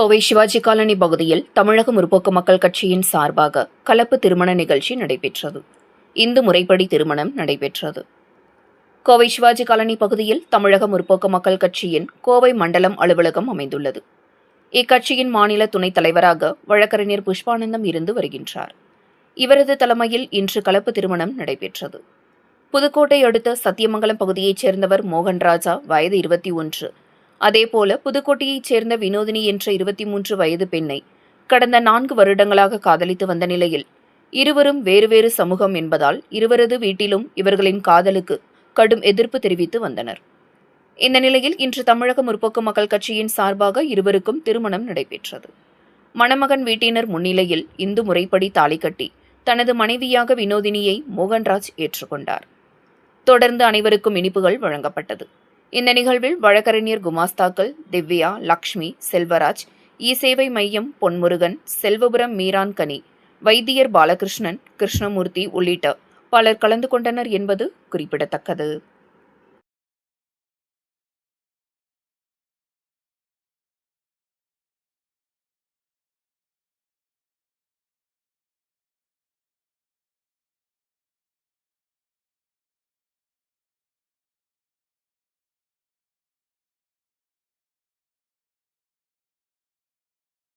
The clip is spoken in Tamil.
கோவை சிவாஜி காலனி பகுதியில் தமிழக முற்போக்கு மக்கள் கட்சியின் சார்பாக கலப்பு திருமண நிகழ்ச்சி நடைபெற்றது. இந்து முறைப்படி திருமணம் நடைபெற்றது. கோவை சிவாஜி காலனி பகுதியில் தமிழக முற்போக்கு மக்கள் கட்சியின் கோவை மண்டலம் அலுவலகம் அமைந்துள்ளது. இக்கட்சியின் மாநில துணைத் தலைவராக வழக்கறிஞர் புஷ்பானந்தம் இருந்து வருகின்றார். இவரது தலைமையில் இன்று கலப்பு திருமணம் நடைபெற்றது. புதுக்கோட்டை அடுத்த சத்தியமங்கலம் பகுதியைச் சேர்ந்தவர் மோகன்ராஜா, வயது 21. அதேபோல புதுக்கோட்டையைச் சேர்ந்த வினோதினி என்ற 23 வயது பெண்ணை கடந்த 4 வருடங்களாக காதலித்து வந்த நிலையில் இருவரும் வேறு சமூகம் என்பதால் இருவரது வீட்டிலும் இவர்களின் காதலுக்கு கடும் எதிர்ப்பு தெரிவித்து வந்தனர். இந்த நிலையில் இன்று தமிழக முற்போக்கு மக்கள் கட்சியின் சார்பாக இருவருக்கும் திருமணம் நடைபெற்றது. மணமகன் வீட்டினர் முன்னிலையில் இந்து முறைப்படி தாலி கட்டி தனது மனைவியாக வினோதினியை மோகன்ராஜ் ஏற்றுக்கொண்டார். தொடர்ந்து அனைவருக்கும் இனிப்புகள் வழங்கப்பட்டது. இந்த நிகழ்வில் வழக்கறிஞர் குமாஸ்தாக்கள் திவ்யா, லக்ஷ்மி, செல்வராஜ், இ-சேவை மையம் பொன்முருகன், செல்வபுரம் மீரான் கனி, வைத்தியர் பாலகிருஷ்ணன், கிருஷ்ணமூர்த்தி உள்ளிட்ட பலர் கலந்து கொண்டனர் என்பது குறிப்பிடத்தக்கது.